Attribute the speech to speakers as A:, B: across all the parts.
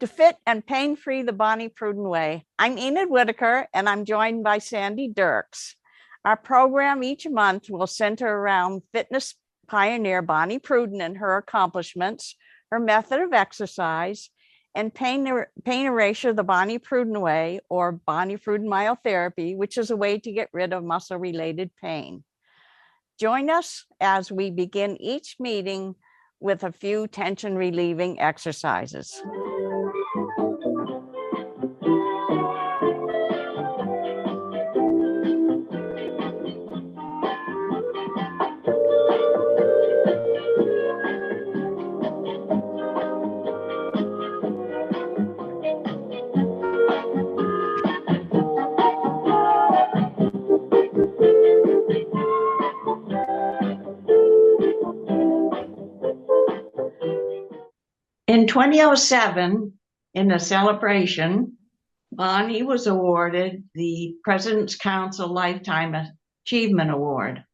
A: to fit and pain-free the Bonnie Pruden way. I'm Enid Whitaker, and I'm joined by Sandy Dirks. Our program each month will center around fitness pioneer Bonnie Pruden and her accomplishments, her method of exercise, and pain erasure the Bonnie Pruden way, or Bonnie Pruden myotherapy, which is a way to get rid of muscle-related pain. Join us as we begin each meeting with a few tension-relieving exercises.
B: In 2007, in a celebration, Bonnie was awarded the President's Council Lifetime Achievement Award.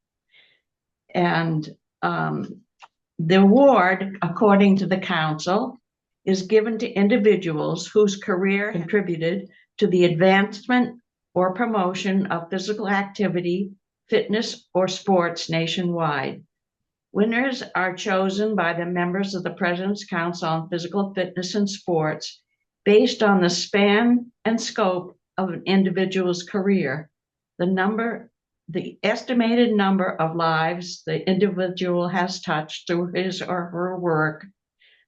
B: And the award, according to the council, is given to individuals whose career contributed to the advancement or promotion of physical activity, fitness, or sports nationwide. Winners are chosen by the members of the President's Council on Physical Fitness and Sports based on the span and scope of an individual's career, the estimated number of lives the individual has touched through his or her work,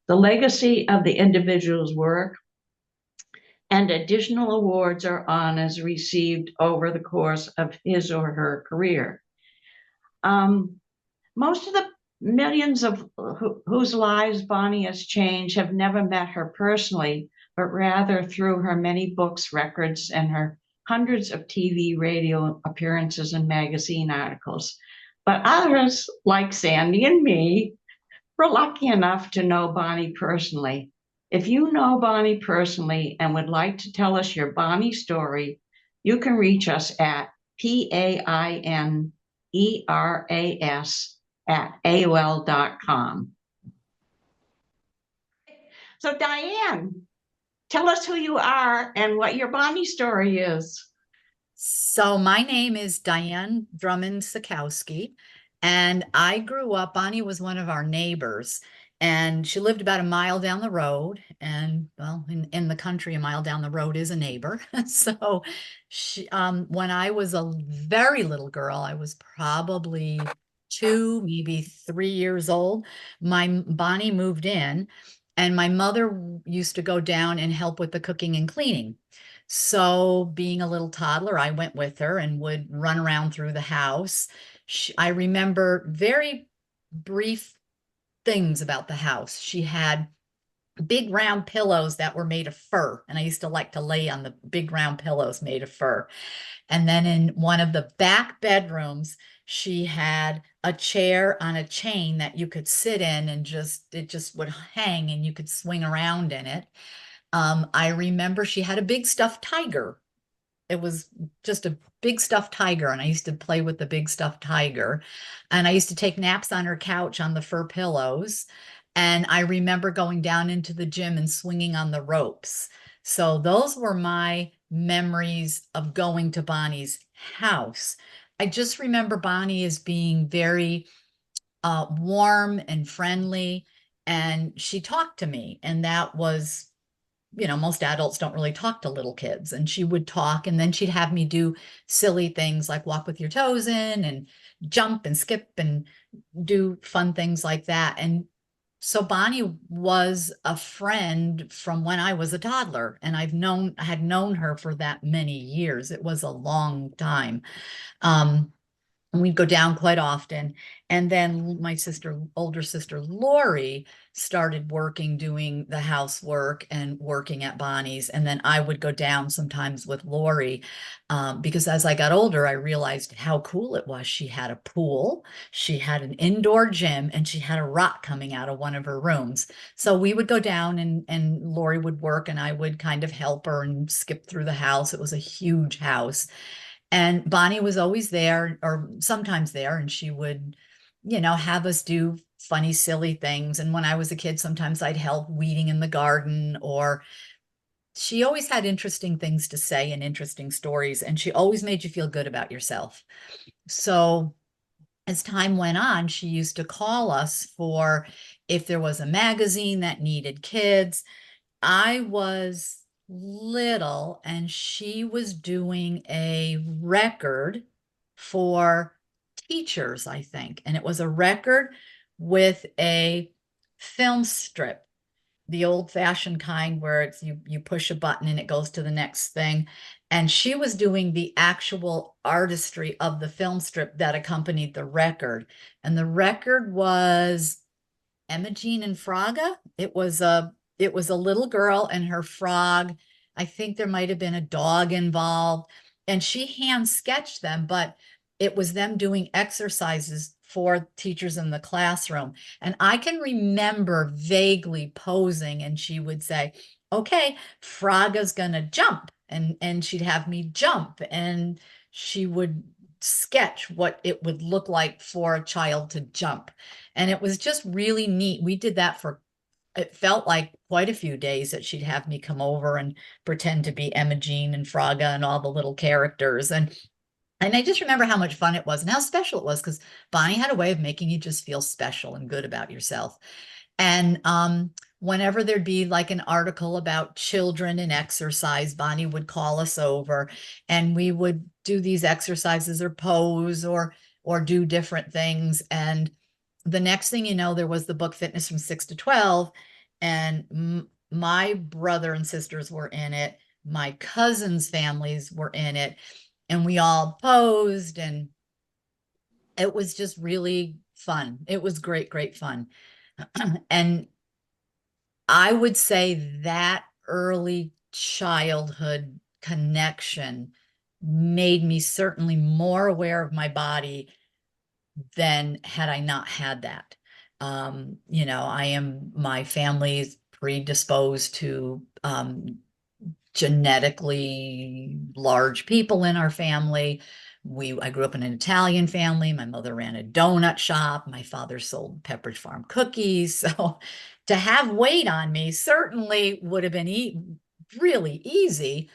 B: the legacy of the individual's work, and additional awards or honors received over the course of his or her career. Most of the millions of whose lives Bonnie has changed have never met her personally, but rather through her many books, records, and her hundreds of TV, radio appearances, and magazine articles. But others, like Sandy and me, were lucky enough to know Bonnie personally. If you know Bonnie personally and would like to tell us your Bonnie story, you can reach us at paineras@aol.com. So Diane, tell us who you are and what your Bonnie story is.
C: So my name is Diane Drummond Sutkowski, and I grew up, Bonnie was one of our neighbors, and she lived about a mile down the road. And well, in the country, a mile down the road is a neighbor. So she, when I was a very little girl, I was probably 2, maybe 3 years old, Bonnie moved in, and my mother used to go down and help with the cooking and cleaning. So being a little toddler, I went with her and would run around through the house. I remember very brief things about the house. She had big round pillows that were made of fur, and I used to like to lay on the big round pillows made of fur. And then in one of the back bedrooms, she had a chair on a chain that you could sit in, and it just would hang and you could swing around in it. I remember she had a big stuffed tiger. It was just a big stuffed tiger, and I used to play with the big stuffed tiger. And I used to take naps on her couch on the fur pillows. And I remember going down into the gym and swinging on the ropes. So those were my memories of going to Bonnie's house. I just remember Bonnie as being very warm and friendly, and she talked to me, and that was, you know, most adults don't really talk to little kids, and she would talk, and then she'd have me do silly things like walk with your toes in and jump and skip and do fun things like that. And so Bonnie was a friend from when I was a toddler, and I had known her for that many years. It was a long time. And we'd go down quite often. And then my older sister, Lori, started doing the housework and working at Bonnie's. And then I would go down sometimes with Lori, because as I got older, I realized how cool it was. She had a pool, she had an indoor gym, and she had a rock coming out of one of her rooms. So we would go down, and Lori would work, and I would kind of help her and skip through the house. It was a huge house. And Bonnie was always there, or sometimes there, and she would, you know, have us do funny, silly things. And when I was a kid, sometimes I'd help weeding in the garden, or she always had interesting things to say and interesting stories, and she always made you feel good about yourself. So as time went on, she used to call us for if there was a magazine that needed kids. I was little and she was doing a record for teachers, I think. And it was a record with a film strip, the old-fashioned kind where it's you push a button and it goes to the next thing. And she was doing the actual artistry of the film strip that accompanied the record. And the record was Emma and Fraga. It was a little girl and her frog. I think there might have been a dog involved, and she hand sketched them, but it was them doing exercises for teachers in the classroom. And I can remember vaguely posing, and she would say, okay, Fraga's gonna jump, and she'd have me jump, and she would sketch what it would look like for a child to jump. And it was just really neat. We did that for, it felt like quite a few days, that she'd have me come over and pretend to be Emma and Fraga and all the little characters. And I just remember how much fun it was and how special it was, because Bonnie had a way of making you just feel special and good about yourself. And whenever there'd be like an article about children and exercise, Bonnie would call us over and we would do these exercises or pose or do different things. And the next thing you know, there was the book Fitness from 6 to 12, and my brother and sisters were in it. My cousins' families were in it, and we all posed, and it was just really fun. It was great, great fun. And I would say that early childhood connection made me certainly more aware of my body than had I not had that. My family's predisposed to genetically large people in our family. I grew up in an Italian family. My mother ran a donut shop. My father sold Pepperidge Farm cookies. So to have weight on me certainly would have been really easy.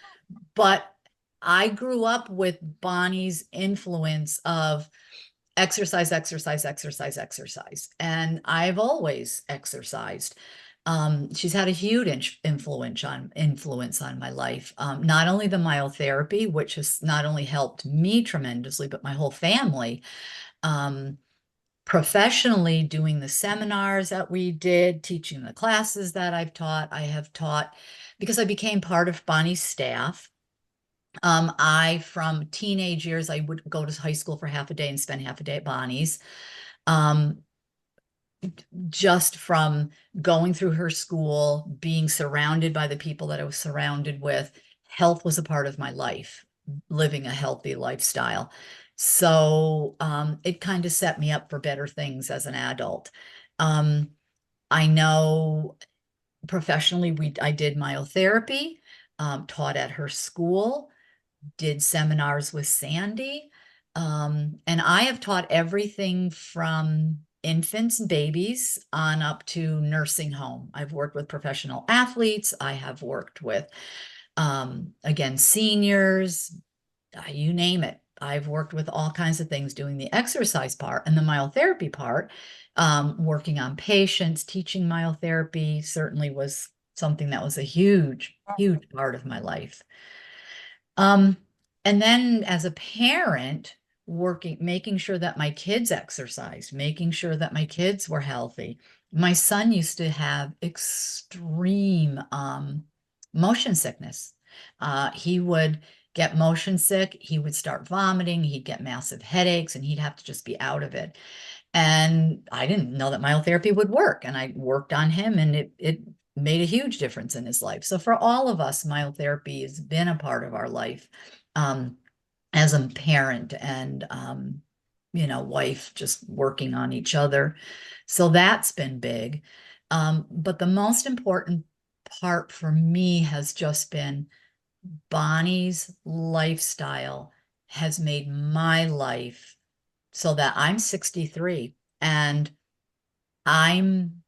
C: But I grew up with Bonnie's influence of exercise, exercise, exercise, exercise. And I've always exercised. She's had a huge influence on my life. Not only the myotherapy, which has not only helped me tremendously, but my whole family. Professionally, doing the seminars that we did, teaching the classes that I have taught because I became part of Bonnie's staff. From teenage years, I would go to high school for half a day and spend half a day at Bonnie's. Just from going through her school, being surrounded by the people that I was surrounded with, health was a part of my life, living a healthy lifestyle. So it kind of set me up for better things as an adult. I know professionally, I did myotherapy, taught at her school, did seminars with Sandy. And I have taught everything from infants and babies on up to nursing home. I've worked with professional athletes. I have worked with, again, seniors, you name it. I've worked with all kinds of things, doing the exercise part and the myotherapy part. Working on patients, teaching myotherapy certainly was something that was a huge, huge part of my life. And then as a parent, making sure that my kids exercised, making sure that my kids were healthy. My son used to have extreme motion sickness. He would get motion sick, he would start vomiting, he'd get massive headaches, and he'd have to just be out of it. And I didn't know that myotherapy would work, and I worked on him, and it made a huge difference in his life. So for all of us, myotherapy has been a part of our life. As a parent and, wife, just working on each other. So that's been big. But the most important part for me has just been Bonnie's lifestyle has made my life so that I'm 63 and I'm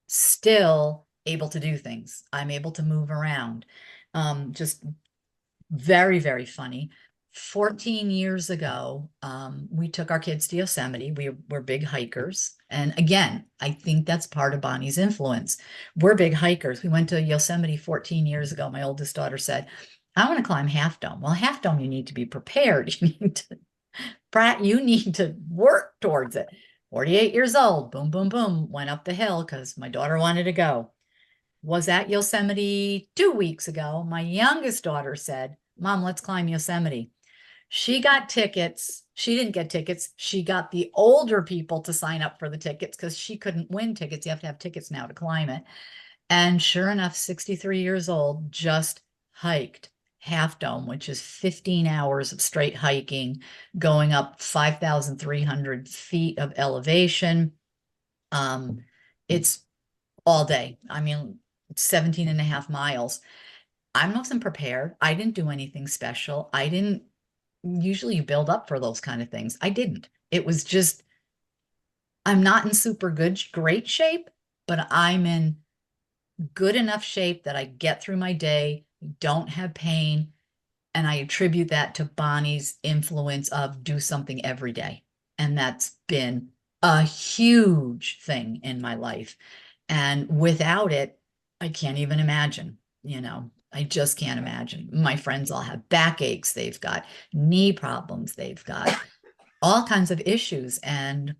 C: still able to do things. I'm able to move around. Just very, very funny. 14 years ago, we took our kids to Yosemite. We were big hikers. And again, I think that's part of Bonnie's influence. We're big hikers. We went to Yosemite 14 years ago. My oldest daughter said, I want to climb Half Dome. Well, Half Dome, you need to be prepared. You need to work towards it. 48 years old, boom, boom, boom, went up the hill because my daughter wanted to go. Was at Yosemite 2 weeks ago. My youngest daughter said, Mom, let's climb Yosemite. She got tickets. She didn't get tickets. She got the older people to sign up for the tickets because she couldn't win tickets. You have to have tickets now to climb it. And sure enough, 63 years old, just hiked Half Dome, which is 15 hours of straight hiking, going up 5,300 feet of elevation. It's all day. I mean, 17 and a half miles. I wasn't prepared. I didn't do anything special. I didn't usually build up for those kind of things. I didn't. It was just, I'm not in super great shape, but I'm in good enough shape that I get through my day, don't have pain. And I attribute that to Bonnie's influence of do something every day. And that's been a huge thing in my life. And without it, I can't even imagine, I just can't imagine. My friends all have backaches. They've got knee problems. They've got all kinds of issues. And,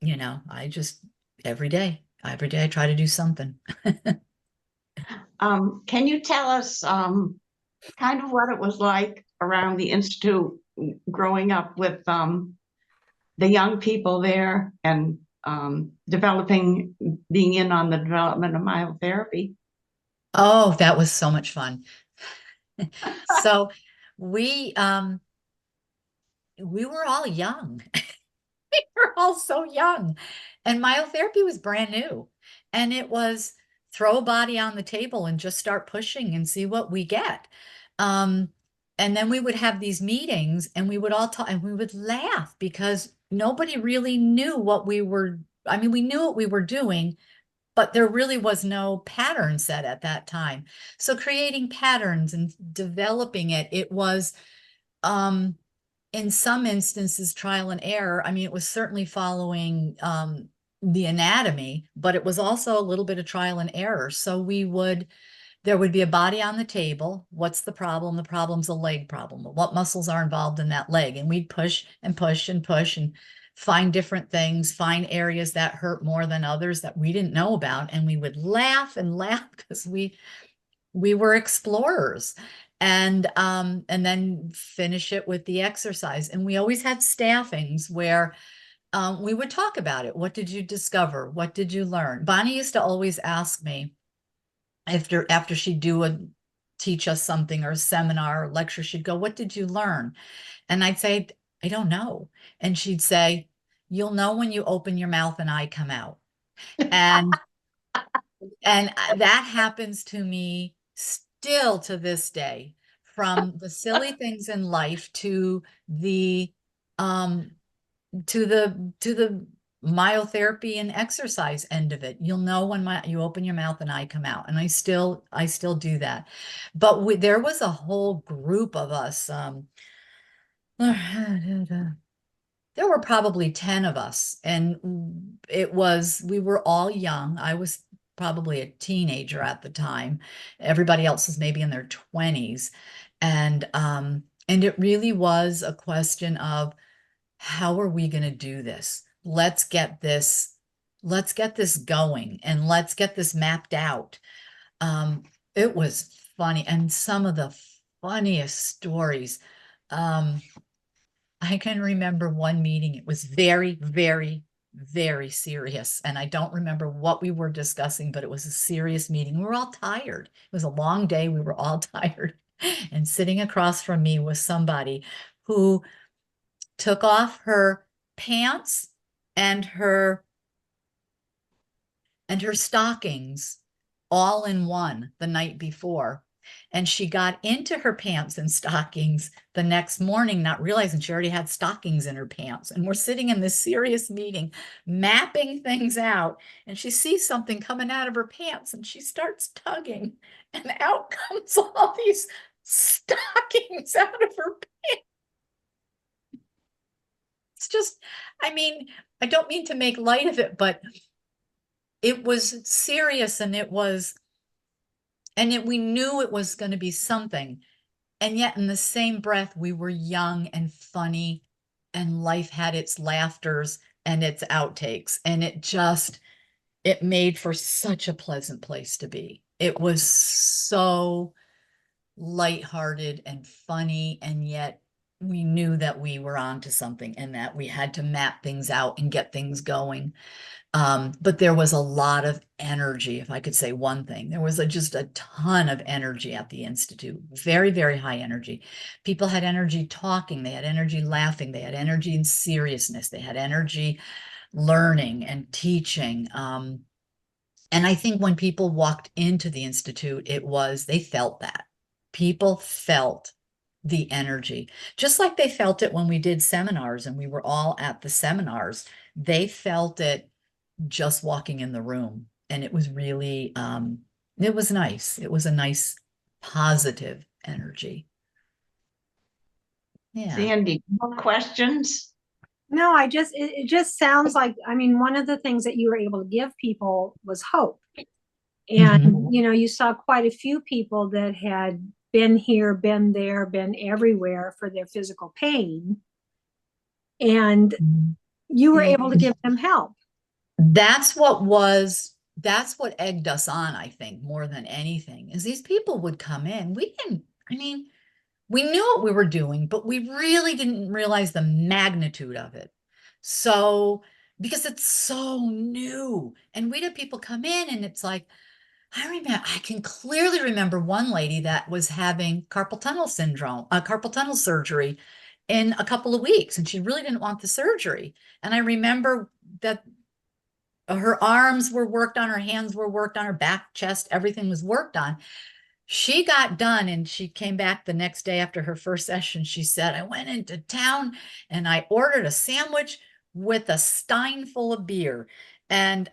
C: I just, every day I try to do something.
B: Can you tell us kind of what it was like around the Institute growing up with the young people there and being in on the development of myotherapy?
C: Oh, that was so much fun. So we were all young. We were all so young. And myotherapy was brand new. And it was throw a body on the table and just start pushing and see what we get. And then we would have these meetings and we would all talk and we would laugh because nobody really knew what we were. I mean, we knew what we were doing, but there really was no pattern set at that time. So creating patterns and developing it was, in some instances, trial and error. I mean, it was certainly following the anatomy, but it was also a little bit of trial and error. So there would be a body on the table. What's the problem? The problem's a leg problem. What muscles are involved in that leg? And we'd push and push and push and find different things, find areas that hurt more than others that we didn't know about. And we would laugh and laugh because we were explorers. And then finish it with the exercise. And we always had staffings where we would talk about it. What did you discover? What did you learn? Bonnie used to always ask me after she'd teach us something or a seminar or lecture, she'd go, what did you learn? And I'd say, I don't know. And she'd say, you'll know when you open your mouth and I come out. And that happens to me still to this day, from the silly things in life to the myotherapy and exercise end of it. You'll know when you open your mouth and I come out. And I still do that. But there was a whole group of us. There were probably 10 of us, and we were all young. I was probably a teenager at the time. Everybody else was maybe in their 20s. And it really was a question of, how are we going to do this? Let's get this going and let's get this mapped out. It was funny. And some of the funniest stories, I can remember one meeting. It was very, very, very serious. And I don't remember what we were discussing, but it was a serious meeting. We were all tired. It was a long day. We were all tired. And sitting across from me was somebody who took off her pants and her stockings all in one the night before. And she got into her pants and stockings the next morning, not realizing she already had stockings in her pants. And we're sitting in this serious meeting, mapping things out. And she sees something coming out of her pants and she starts tugging. And out comes all these stockings out of her pants. It's just, I mean, I don't mean to make light of it, but it was serious, and we knew it was going to be something. And yet in the same breath, we were young and funny, and life had its laughters and its outtakes. And it made for such a pleasant place to be. It was so lighthearted and funny, and yet we knew that we were onto something and that we had to map things out and get things going. But there was a lot of energy, if I could say one thing. There was just a ton of energy at the Institute, very, very high energy. People had energy talking, they had energy laughing, they had energy in seriousness, they had energy learning and teaching. And I think when people walked into the Institute, they felt that. People felt the energy, just like they felt it when we did seminars and we were all at the seminars. They felt it just walking in the room. And it was really, it was nice. It was a nice, positive energy. Yeah.
B: Sandy, more questions?
D: No, it just sounds like, I mean, one of the things that you were able to give people was hope. And, you know, you saw quite a few people that had been here, been there, been everywhere for their physical pain. And you were able to give them help.
C: That's what egged us on, I think, more than anything, is these people would come in. We knew what we were doing, but we really didn't realize the magnitude of it. So, because it's so new, and we'd have people come in and it's like, I can clearly remember one lady that was having carpal tunnel syndrome, carpal tunnel surgery in a couple of weeks, and she really didn't want the surgery. And I remember that her arms were worked on, her hands were worked on, her back, chest, everything was worked on. She got done and she came back the next day after her first session. She said, I went into town and I ordered a sandwich with a stein full of beer. And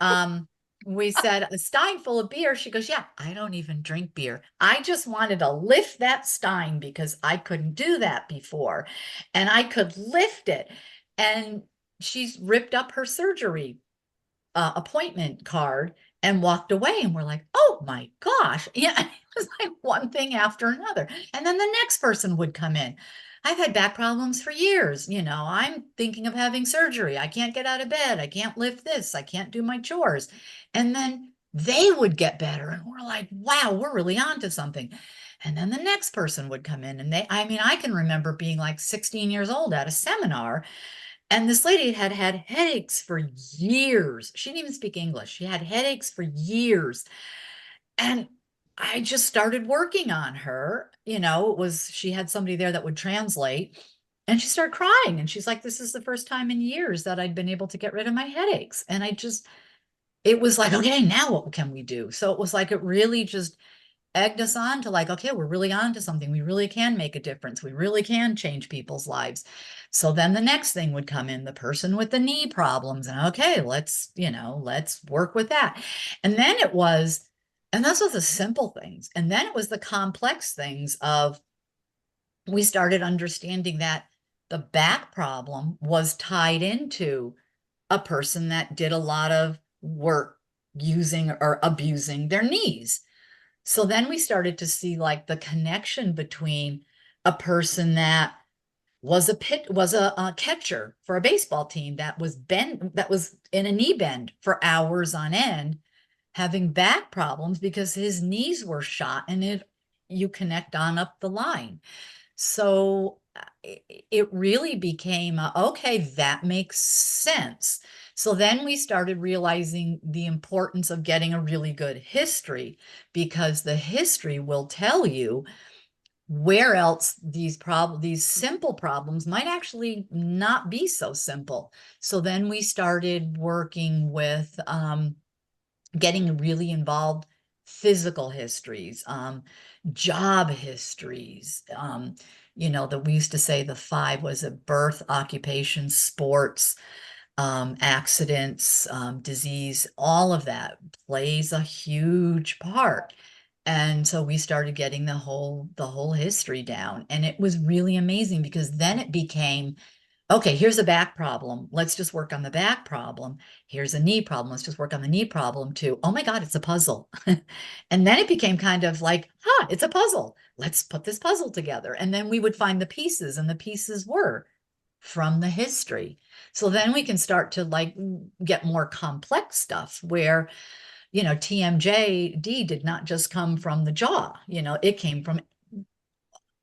C: we said, a stein full of beer? She goes, yeah, I don't even drink beer. I just wanted to lift that stein because I couldn't do that before. And I could lift it. And she's ripped up her surgery appointment card and walked away. And we're like, oh my gosh. Yeah, it was like one thing after another. And then the next person would come in. I've had back problems for years. You know, I'm thinking of having surgery. I can't get out of bed. I can't lift this. I can't do my chores. And then they would get better. And we're like, wow, we're really onto something. And then the next person would come in, and I can remember being like 16 years old at a seminar. And this lady had had headaches for years. She didn't even speak English. She had headaches for years. And I just started working on her. You know, she had somebody there that would translate, and she started crying. And she's like, this is the first time in years that I'd been able to get rid of my headaches. And it was like, okay, now what can we do? So it was like, it really just egged us on to like, okay, we're really on to something. We really can make a difference. We really can change people's lives. So then the next thing would come in, the person with the knee problems. And okay, let's work with that. And then and those were the simple things. And then it was the complex things of, we started understanding that the back problem was tied into a person that did a lot of work using or abusing their knees. So then we started to see like the connection between a person that was a catcher for a baseball team that was in a knee bend for hours on end, having back problems because his knees were shot, and you connect on up the line. So it really became, okay, that makes sense. So then we started realizing the importance of getting a really good history, because the history will tell you where else these simple problems might actually not be so simple. So then we started working with getting really involved physical histories, job histories, you know, that we used to say the five was a birth, occupation, sports, accidents, disease, all of that plays a huge part. And so we started getting the whole history down, and it was really amazing because then it became, okay, here's a back problem. Let's just work on the back problem. Here's a knee problem. Let's just work on the knee problem too. Oh my God, it's a puzzle. And then it became kind of like, it's a puzzle. Let's put this puzzle together. And then we would find the pieces, and the pieces were from the history. So then we can start to like get more complex stuff where, you know, TMJD did not just come from the jaw, you know, it came from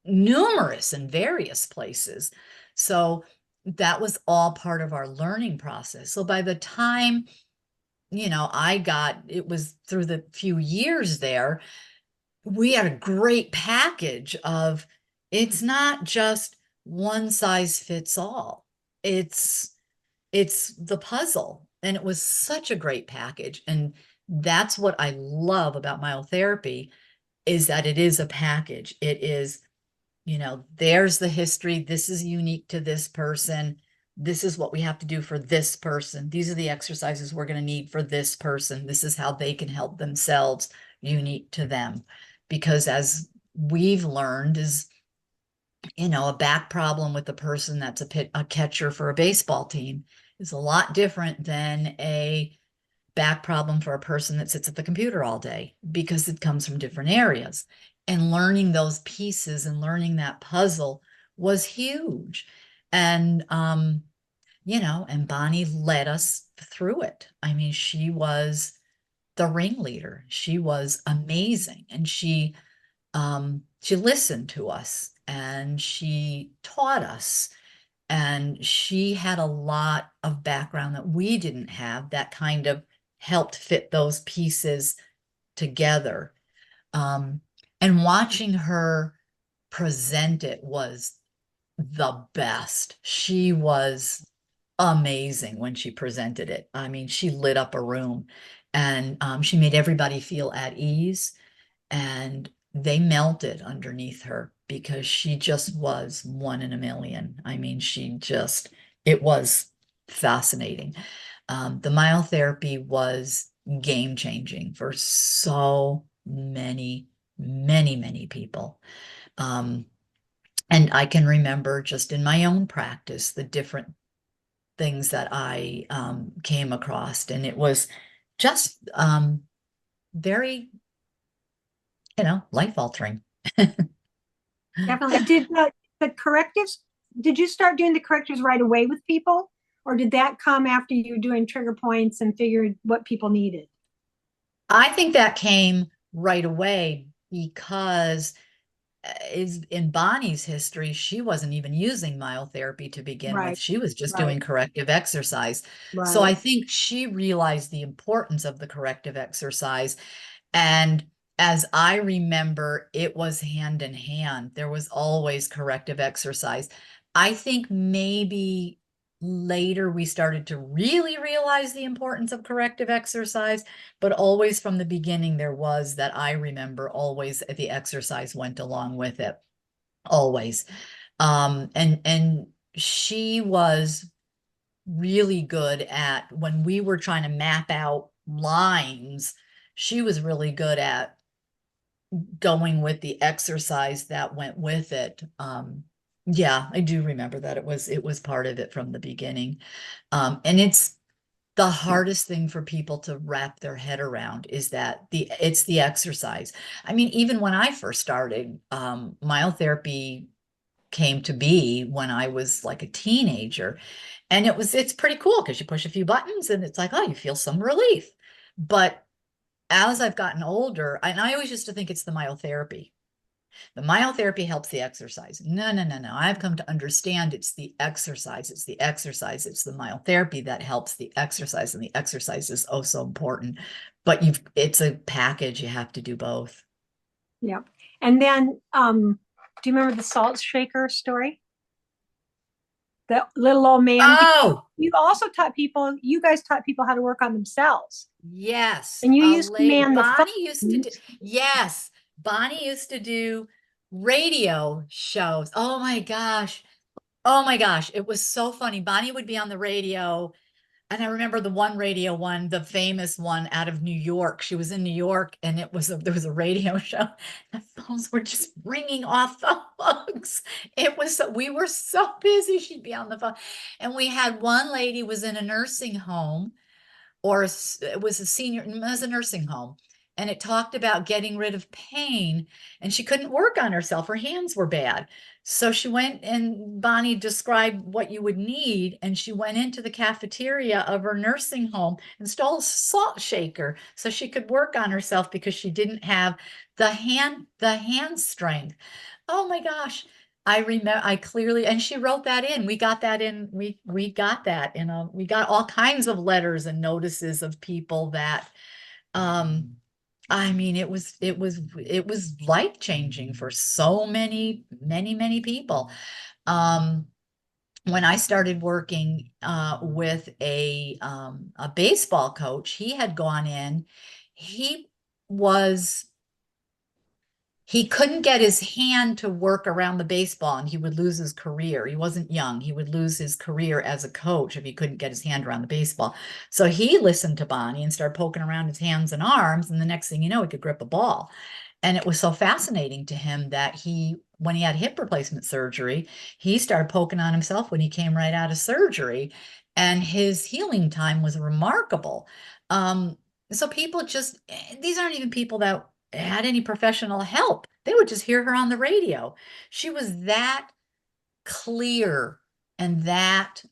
C: numerous and various places. So that was all part of our learning process. So by the time, you know, it was through the few years there, we had a great package of, it's not just one size fits all. It's the puzzle. And it was such a great package. And that's what I love about myotherapy, is that it is a package. It is, you know, there's the history. This is unique to this person. This is what we have to do for this person. These are the exercises we're going to need for this person. This is how they can help themselves, unique to them. Because as we've learned is, you know, a back problem with a person that's a catcher for a baseball team is a lot different than a back problem for a person that sits at the computer all day, because it comes from different areas. And learning those pieces and learning that puzzle was huge. And, you know, and Bonnie led us through it. I mean, she was the ringleader. She was amazing. And she listened to us, and she taught us, and she had a lot of background that we didn't have, that kind of helped fit those pieces together. And watching her present it was the best. She was amazing when she presented it. I mean, she lit up a room, and she made everybody feel at ease, and they melted underneath her because she just was one in a million. I mean, it was fascinating. The myotherapy was game changing for so many, many, many people. And I can remember just in my own practice, the different things that I came across, and it was just very, you know, life altering.
D: Definitely. Did the correctives, did you start doing the correctives right away with people? Or did that come after you were doing trigger points and figured what people needed?
C: I think that came right away because is in Bonnie's history, she wasn't even using myotherapy to begin
D: Right,
C: with. She was just
D: right.
C: doing corrective exercise. So
D: Right.
C: I think she realized the importance of the corrective exercise. And as I remember, it was hand in hand. There was always corrective exercise. I think maybe later we started to really realize the importance of corrective exercise, but always from the beginning, there was that I remember always the exercise went along with it, always. And she was really good at, when we were trying to map out lines, she was really good at going with the exercise that went with it. Yeah, I do remember that it was part of it from the beginning. And it's the hardest thing for people to wrap their head around, is that it's the exercise. I mean, even when I first started, myotherapy came to be when I was like a teenager, and it's pretty cool because you push a few buttons and it's like, oh, you feel some relief. But as I've gotten older, and I always used to think it's the myotherapy. The myotherapy helps the exercise. No, no, no, no. I've come to understand it's the exercise. It's the exercise. It's the myotherapy that helps the exercise. And the exercise is oh so important. But it's a package. You have to do both.
D: Yeah. And then, do you remember the salt shaker story? the little old man.
C: Oh,
D: You also taught people, you guys taught people how to work on themselves.
C: yes.
D: And you
C: a
D: used to
C: lady.
D: man the
C: Bonnie used to do,
D: phones.
C: yes. Bonnie used to do radio shows. Oh my gosh. Oh my gosh. It was so funny. Bonnie would be on the radio. And I remember the one radio one, the famous one out of New York. She was in New York and there was a radio show. The phones were just ringing off the hooks. We were so busy. She'd be on the phone. And we had one lady was in a nursing home it was it was a nursing home. And it talked about getting rid of pain and she couldn't work on herself. Her hands were bad. So she went and Bonnie described what you would need. And she went into the cafeteria of her nursing home and stole a salt shaker so she could work on herself because she didn't have the hand strength. Oh my gosh. I remember I clearly, and she wrote that in. We got that in, we got that in we got all kinds of letters and notices of people that, I mean, it was life changing for so many people. When I started working with a baseball coach, he had gone in, he was he couldn't get his hand to work around the baseball and he would lose his career. He wasn't young. He would lose his career as a coach if he couldn't get his hand around the baseball. So he listened to Bonnie and started poking around his hands and arms. And the next thing you know, he could grip a ball. And it was so fascinating to him that when he had hip replacement surgery, he started poking on himself when he came right out of surgery. And his healing time was remarkable. So people these aren't even people that had any professional help. They would just hear her on the radio. She was that clear and that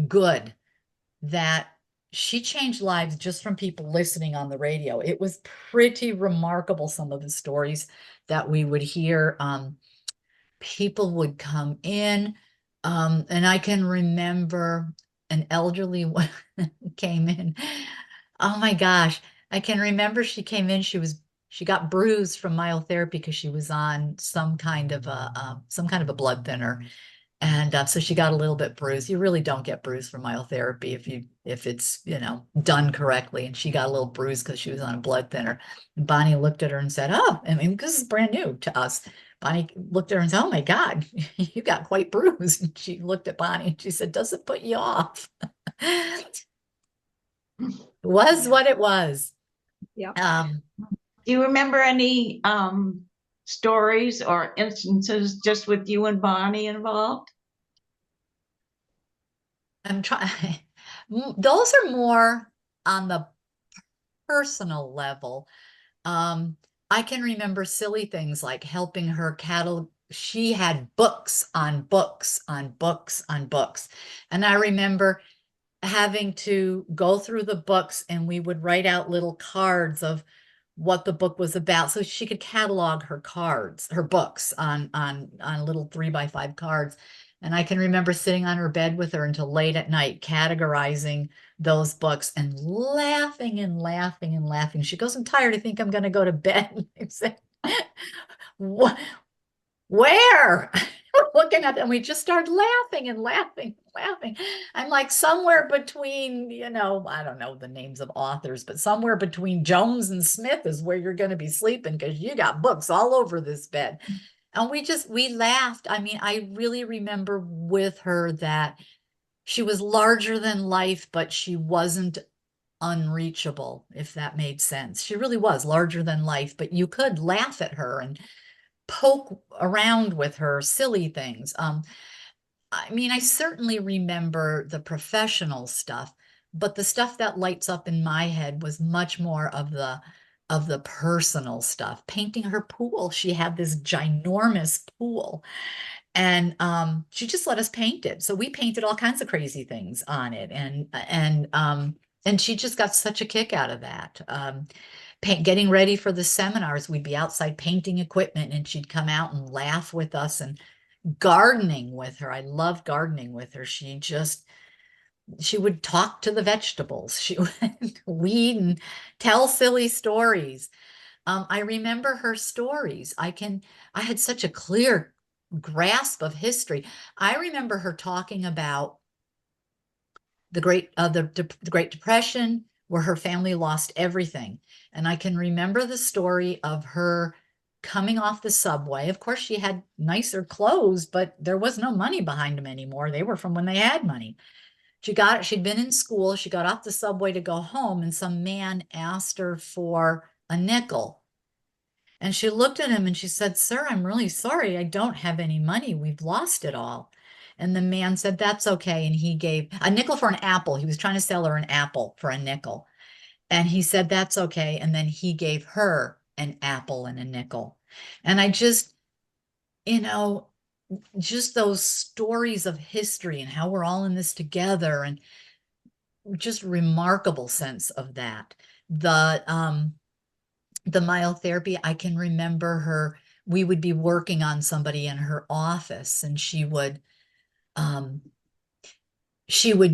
C: good that she changed lives just from people listening on the radio. It was pretty remarkable, some of the stories that we would hear. People would come in, and I can remember an elderly one came in. Oh my gosh. I can remember she came in, she got bruised from myotherapy because she was on some kind of a blood thinner. And so she got a little bit bruised. You really don't get bruised from myotherapy if it's, done correctly. And she got a little bruised because she was on a blood thinner. And Bonnie looked at her and said, "Oh, I mean, this is brand new to us." Bonnie looked at her and said, "Oh my God, you got quite bruised." And she looked at Bonnie and she said, "Does it put you off?" Was what it was.
D: Yeah.
B: Do you remember any stories or instances just with you and Bonnie involved?
C: I'm trying. Those are more on the personal level. I can remember silly things like helping her she had books on books on books on books. And I remember having to go through the books and we would write out little cards of what the book was about so she could catalog her books on little 3x5 cards. And I can remember sitting on her bed with her until late at night categorizing those books and laughing and laughing and laughing. She goes, "I'm tired. I think I'm going to go to bed." I said, "What? Where?" Looking at them, we just started laughing and laughing, laughing. I'm like, somewhere between, I don't know the names of authors, but somewhere between Jones and Smith is where you're going to be sleeping because you got books all over this bed. And we laughed. I mean, I really remember with her that she was larger than life, but she wasn't unreachable, if that made sense. She really was larger than life, but you could laugh at her and poke around with her silly things. I mean, I certainly remember the professional stuff, but the stuff that lights up in my head was much more of the personal stuff. Painting her pool. She had this ginormous pool and she just let us paint it. So we painted all kinds of crazy things on it. And she just got such a kick out of that. Getting ready for the seminars, we'd be outside painting equipment and she'd come out and laugh with us, and gardening with her. I loved gardening with her. She would talk to the vegetables. She would weed and tell silly stories. I remember her stories. I had such a clear grasp of history. I remember her talking about the Great Depression, where her family lost everything. And I can remember the story of her coming off the subway. Of course, she had nicer clothes, but there was no money behind them anymore. They were from when they had money. She'd been in school. She got off the subway to go home, and some man asked her for a nickel. And she looked at him and she said, "Sir, I'm really sorry. I don't have any money. We've lost it all." And the man said, "That's okay." And he gave a nickel for an apple. He was trying to sell her an apple for a nickel. And he said, "That's okay." And then he gave her an apple and a nickel. And I just, you know, just those stories of history and how we're all in this together, and just remarkable sense of that. The myotherapy, I can remember her, we would be working on somebody in her office, and she would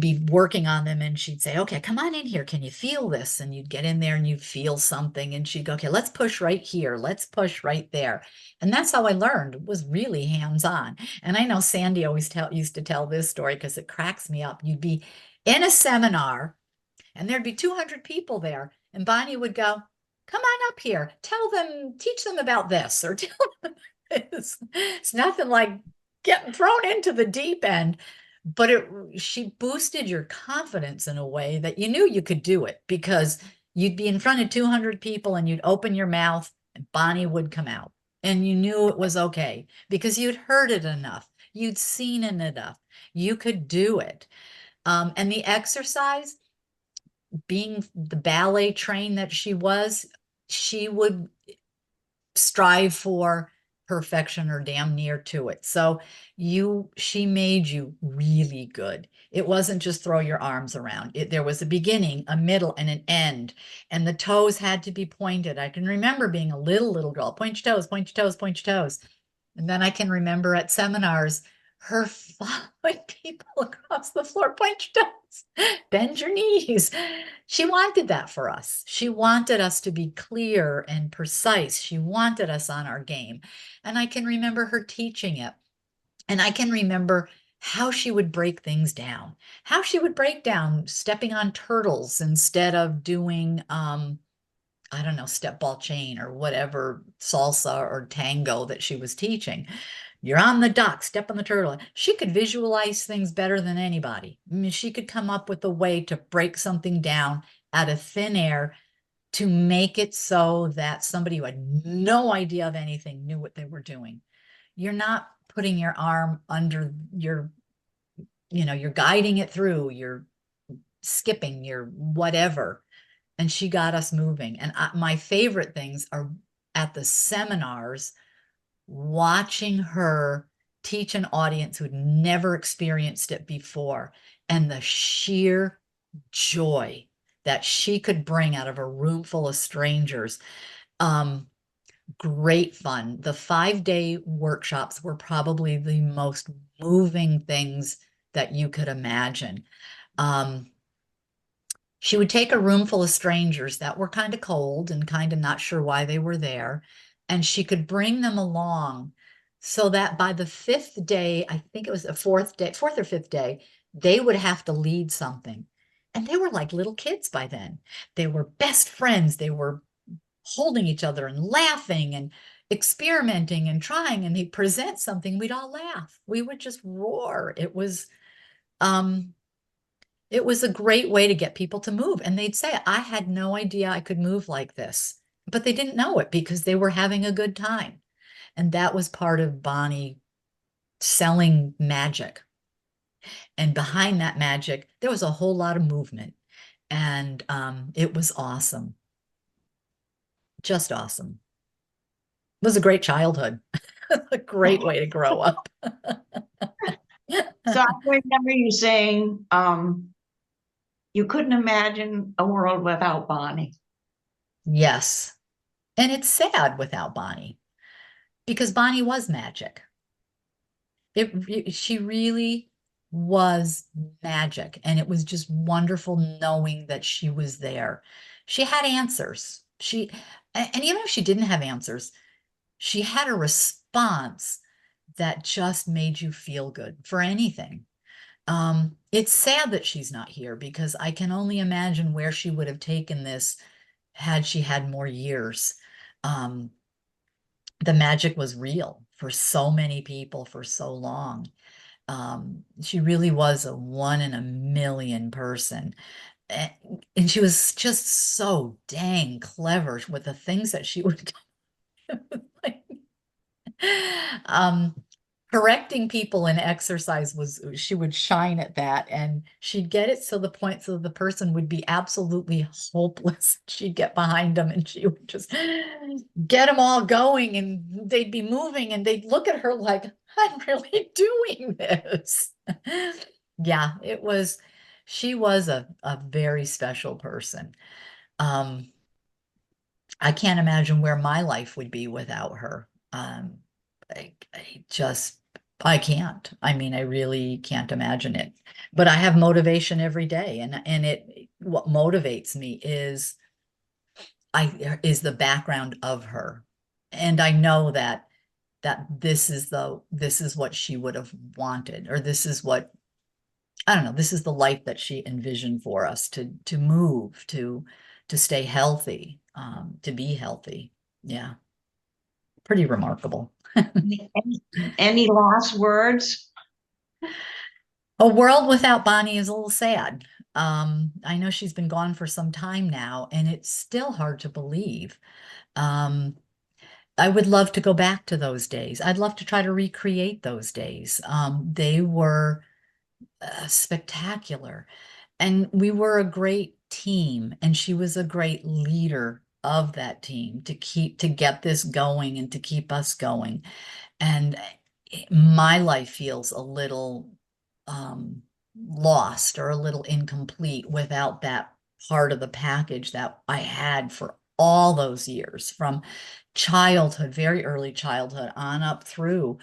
C: be working on them, and she'd say, "Okay, come on in here. Can you feel this?" And you'd get in there and you'd feel something, and she'd go, "Okay, let's push right here. Let's push right there." And that's how I learned, was really hands-on. And I know Sandy always used to tell this story because it cracks me up. You'd be in a seminar and there'd be 200 people there, and Bonnie would go, "Come on up here, teach them about this, or tell them this." It's nothing like getting thrown into the deep end, but she boosted your confidence in a way that you knew you could do it, because you'd be in front of 200 people and you'd open your mouth and Bonnie would come out, and you knew it was okay because you'd heard it enough, you'd seen it enough, you could do it. And the exercise, being the ballet trained that she was, she would strive for perfection or damn near to it. So she made you really good. It wasn't just throw your arms around. There was a beginning, a middle, and an end. And the toes had to be pointed. I can remember being a little girl, point your toes, point your toes, point your toes. And then I can remember at seminars, her following people across the floor, point your toes, bend your knees. She wanted that for us. She wanted us to be clear and precise. She wanted us on our game. And I can remember her teaching it. And I can remember how she would break things down, how she would break down stepping on turtles instead of doing, I don't know, step ball chain or whatever salsa or tango that she was teaching. You're on the dock, step on the turtle. She could visualize things better than anybody. I mean, she could come up with a way to break something down out of thin air to make it so that somebody who had no idea of anything knew what they were doing. You're not putting your arm under you're guiding it through, you're skipping, you're whatever. And she got us moving. And my favorite things are at the seminars, watching her teach an audience who had never experienced it before, and the sheer joy that she could bring out of a room full of strangers. Great fun. The 5-day workshops were probably the most moving things that you could imagine. She would take a room full of strangers that were kind of cold and kind of not sure why they were there, and she could bring them along so that by the 5th day, I think it was the 4th or 5th day, they would have to lead something. And they were like little kids by then. They were best friends. They were holding each other and laughing and experimenting and trying, and they'd present something, we'd all laugh. We would just roar. It was a great way to get people to move. And they'd say, "I had no idea I could move like this." But they didn't know it because they were having a good time. And that was part of Bonnie selling magic. And behind that magic, there was a whole lot of movement. And it was awesome. Just awesome. It was a great childhood. A great way to grow up.
B: So I remember you saying you couldn't imagine a world without Bonnie.
C: Yes. And it's sad without Bonnie, because Bonnie was magic. She really was magic. And it was just wonderful knowing that she was there. She had answers. And even if she didn't have answers, she had a response that just made you feel good for anything. It's sad that she's not here because I can only imagine where she would have taken this had she had more years. The magic was real for so many people for so long. She really was a 1 in a million person. And she was just so dang clever with the things that she would do. Like, correcting people in exercise was, she would shine at that, and she'd get it so the point so the person would be absolutely hopeless. She'd get behind them and she would just get them all going, and they'd be moving and they'd look at her like, I'm really doing this. Yeah, she was a very special person. I can't imagine where my life would be without her. I can't. I mean, I really can't imagine it. But I have motivation every day, and what motivates me is the background of her. And I know that this is what she would have wanted, or this is what, I don't know, this is the life that she envisioned for us to move, to stay healthy, to be healthy. Yeah. Pretty remarkable.
B: Any last words?
C: A world without Bonnie is a little sad. I know she's been gone for some time now, and it's still hard to believe. I would love to go back to those days. I'd love to try to recreate those days. They were spectacular, and we were a great team, and she was a great leader of that team to get this going and to keep us going. And my life feels a little lost or a little incomplete without that part of the package that I had for all those years, from childhood, very early childhood, on up through.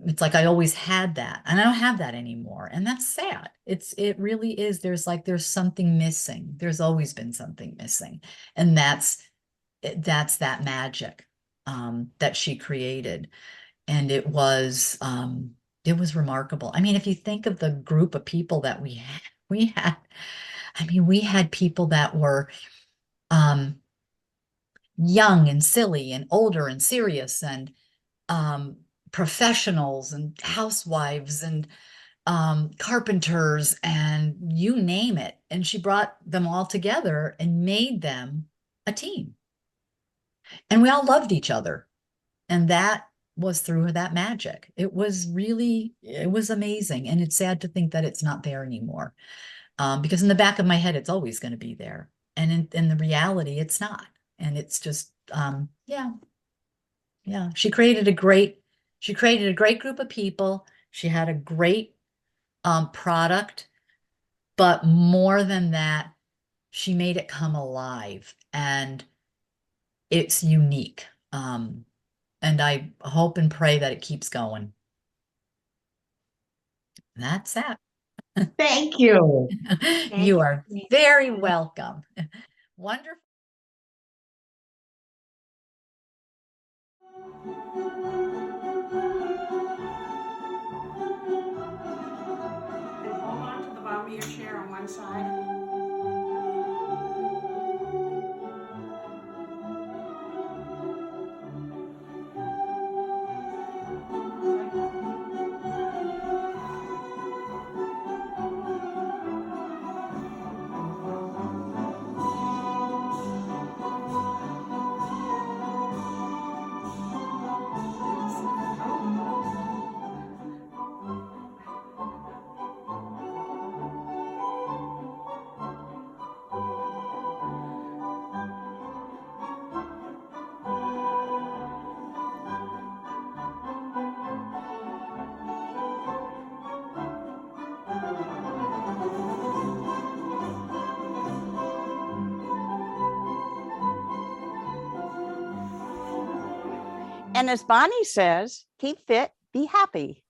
C: It's like I always had that, and I don't have that anymore, and that's sad. It really is. There's something missing. There's always been something missing, and that's that magic that she created. And it was remarkable. I mean, if you think of the group of people that we had, I mean, we had people that were young and silly and older and serious, and professionals and housewives and carpenters, and you name it. And she brought them all together and made them a team. And we all loved each other. And that was through that magic. It was amazing. And it's sad to think that it's not there anymore. Because in the back of my head, it's always going to be there. And in the reality, it's not. And it's just, yeah. She created a great group of people. She had a great product, but more than that, she made it come alive, and it's unique. And I hope and pray that it keeps going. That's that.
B: Thank you.
C: You are very welcome. Wonderful.
A: And hold on to the bottom of your chair on one side. And as Bonnie says, keep fit, be happy.